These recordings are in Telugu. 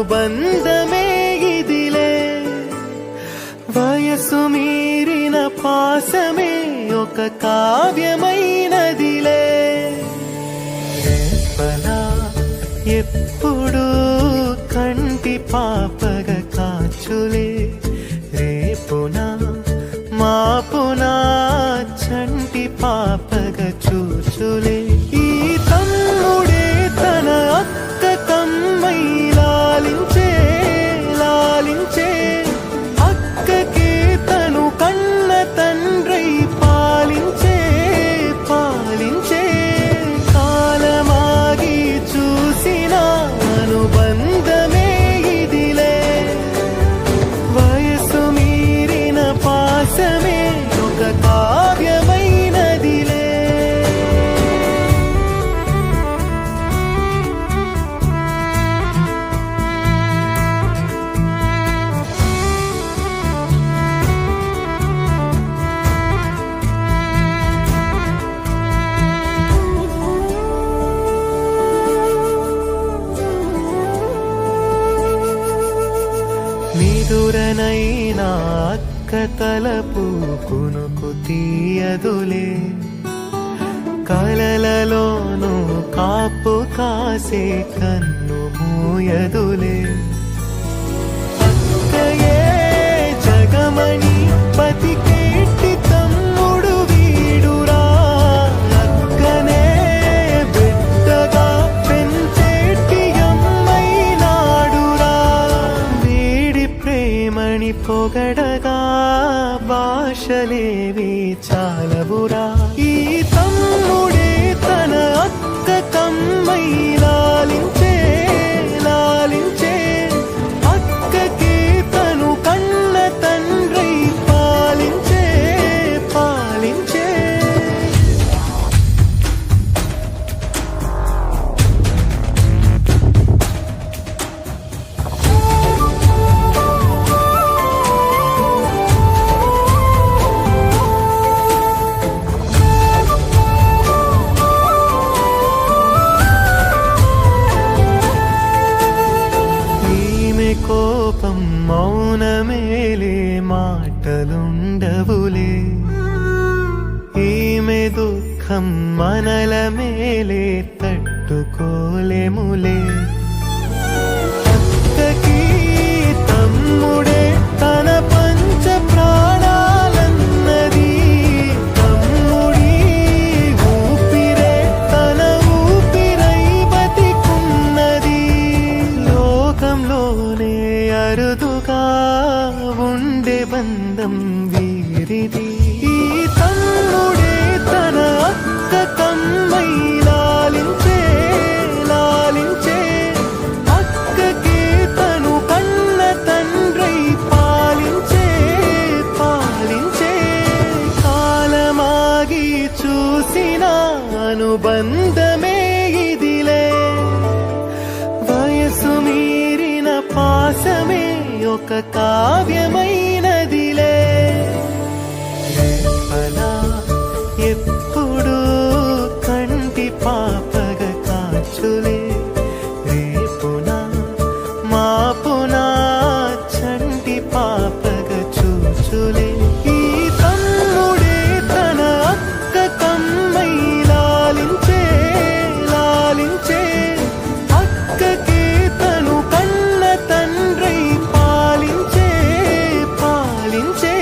అనుబంధమే ఇదిలే వయసు మీరిన పాసమే ఒక కావ్యమైనదిలే రేపలా ఎప్పుడు కంటి పాపగ కాచులే రేపునా మాపునా చంటి పాపగ చూచులే ఈ తమ్ముడే తన అక్క కమ్మై లాలించే లాలించే అక్కకే తను కన్న తండ్రై పాలించే పాలించే కాలమాగి చూసిన అనుబంధమే ఇదిలే వయసు మీరిన పాసమే ఒక కావ్యమైనదిలే నిదురనైనా అక్క తలపు కునుకు తీయదులే కలలలోనూ కాపు కాసే కన్ను మూయదులే అక్కయే జగమణి బతికేటి తమ్ముడు వీడురా అక్కనే బిడ్డగా పెంచేటి అమ్మైనాడురా వీడి ప్రేమని పొగడగా భాషలేవి చాలవురా ఈ తమ్ముడే తన అక్క కమ్మై లాలించే లాలించే అక్కకే తను కన్న తండ్రై పాలించే పాలించే కోపం మౌనమేలే మాటలుండవులే ఈమె దుఃఖం మనల మేలే తట్టుకోలేములే అక్కకి తమ్ముడే తన పంచ ప్రాణాలన్నది తమ్ముడి ఊపిరే తన ఊపిరై బతికున్నది లోకంలోనే అరుదుగా ఉండే బంధం వీరిది ఈ తమ్ముడే తన అక్క కమ్మై లాలించే లాలించే అక్కకే తను కన్న తండ్రై పాలించే పాలించే కాలమాగి చూసిన అనుబంధమే ఇదిలే వయసు మీరిన పాసమే ఒక కావ్యమైనదిలే రేపలా ఎప్పుడు కంటి పాపగ కాచులే రేపునా మాపునా చంటి పాపగ చూచులే ఈ తమ్ముడే తన అక్క కమ్మై లాలించే లాలించే అక్కకే తను కన్న తండ్రై పాలించే పాలించే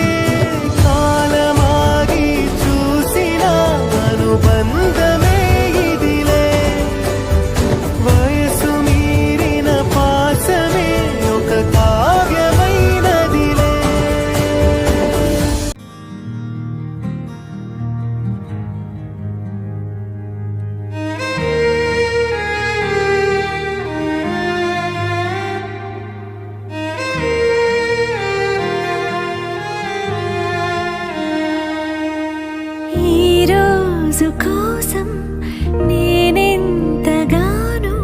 కాలమాగి చూసిన అనుబంధమే ఇదిలే వయసు మీరిన పాసమే ఒక కావ్యమైనదిలే ఈ రోజు కోసం నేనెంతగానో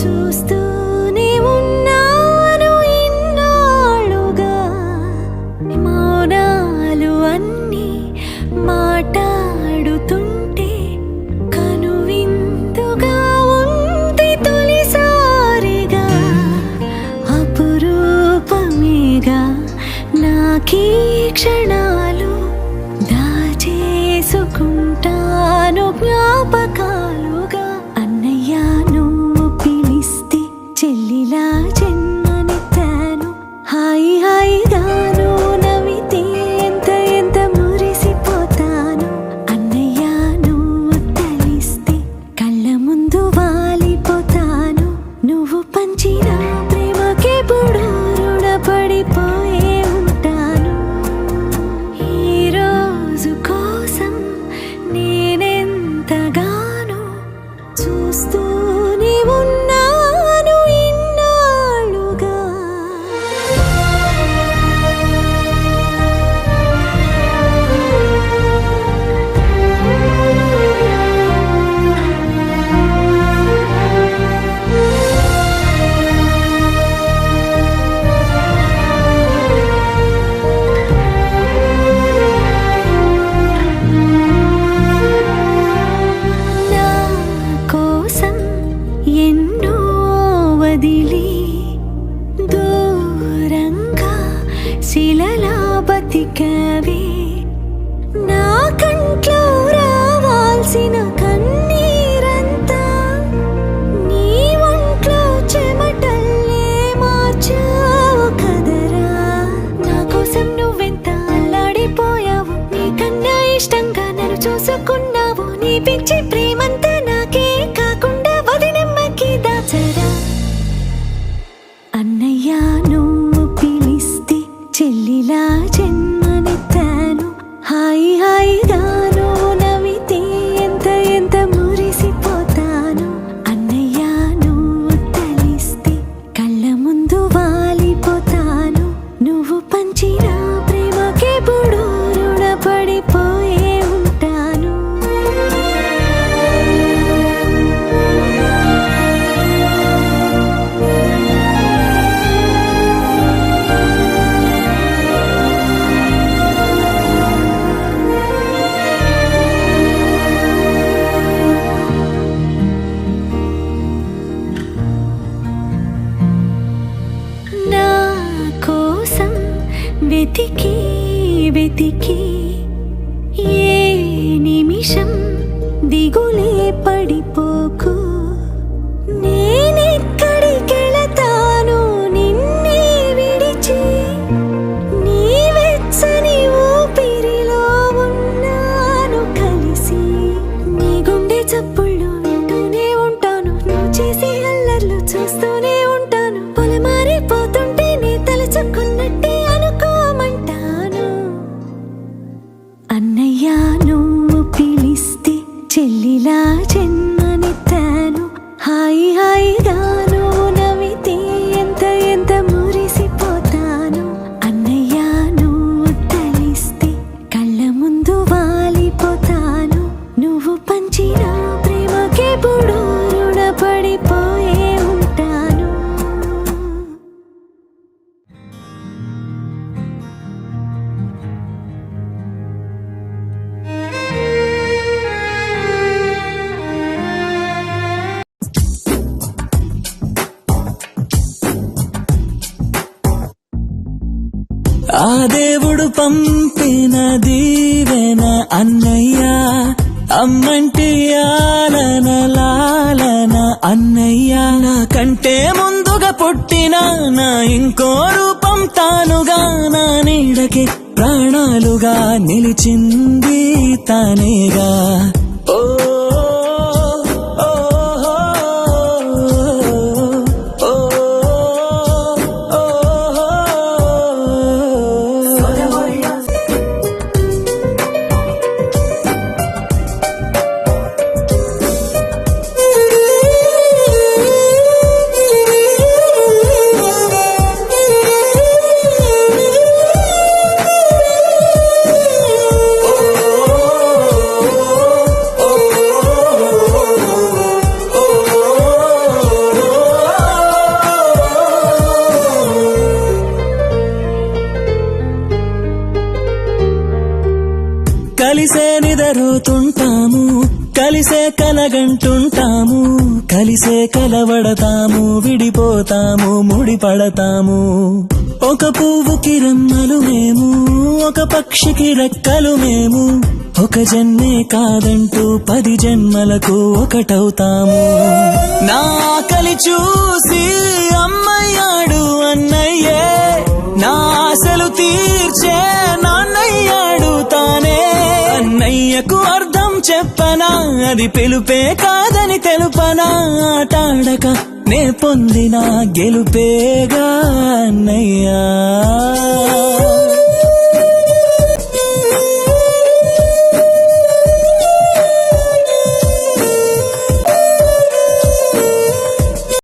చూస్తూనే ఉన్నాను ఇన్నాళ్ళుగా మౌనాలు అన్నీ మాట్లాడుతుంటే కనువిందుగా ఉంది తొలిసారిగా ఎంతగానో చూస్తూనే ఉన్నాను ఇన్నాళ్ళుగా. ఎన్నో వదిలి దూరంగా శిలలా బతికవే, నా కంట్లో రావాల్సిన కన్నీరంతా నీ ఒంట్లో చెమటల్లే మార్చావు కదరా. నా కోసం నువ్వెంత అల్లాడిపోయావు, నీకన్నా ఇష్టంగా నన్ను చూసుకున్నావు. నీ పిచ్చి ప్రేమంతా నాకే కాకుండా వదినమ్మకి దాచరా. అన్నయ్య నువ్వు పిలిస్తే చెల్లిలా జన్మనెత్తాను. హాయి హాయిగాను నవ్వితే ఎంత ఎంత మురిసిపోతాను. అన్నయ్య నువ్వు తలిస్తే కళ్ళ ముందు వాలిపోతాను. నువ్వు పంచిన ప్రేమకెప్పుడు రుణపడిపోయే ఉంటాను. నా కోసం వెతికి వెతికి ఏ నిమిషం దిగులే పడిపోకు. నేనెక్కడికెళతాను నిన్నే విడిచి, నీ వెచ్చని ఊపిరిలో ఉన్నాను కలిసి. నీ గుండె చప్పుళ్ళు వింటూనే ఉంటాను, నువ్వు చేసే అల్లర్లు చూస్తూనే ఉంటాను. పొలమారిపోతుంటే నీ తలచుకున్నట్టే అనుకోమంటాను. అన్నయ్య నువ్వు పిలిస్తే చెల్లిలా జన్మనెత్తాను. హాయి హాయిగాను నవ్వితే ఎంత ఎంత మురిసిపోతాను. అన్నయ్య నువ్వు తలిస్తే కళ్ళ ముందు వాలిపోతాను. నువ్వు పంచిన ప్రేమకెప్పుడు రుణపడిపోయే ఉంటాను. ఆ దేవుడు పంపిన దీవెన అన్నయ్య, అమ్మంటి ఆలన లాలన అన్నయ్య. నా కంటే ముందుగా పుట్టిన నా ఇంకో రూపం తానుగా, నా నీడకి ప్రాణాలుగా నిలిచింది తానేగా. ఓ కలిసే నిదరుతుంటాము, కలిసే కలగంటుంటాము, కలిసే కలవడతాము, విడిపోతాము, ముడిపడతాము. ఒక పువ్వుకి రెమ్మలు మేము, ఒక పక్షికి రెక్కలు మేము. ఒక జన్మే కాదంటూ 10 జన్మలకు ఒకటవుతాము. నా కలి చూసి అమ్మయ్యాడు అన్నయ్యే, నా ఆశలు తీర్చే నాన్నయ్యాడు తానే. అన్నయ్యకు అర్థం చెప్పనా, అది పిలుపే కాదని తెలుపనా. ఆటాడక నే పొందిన గెలుపేగా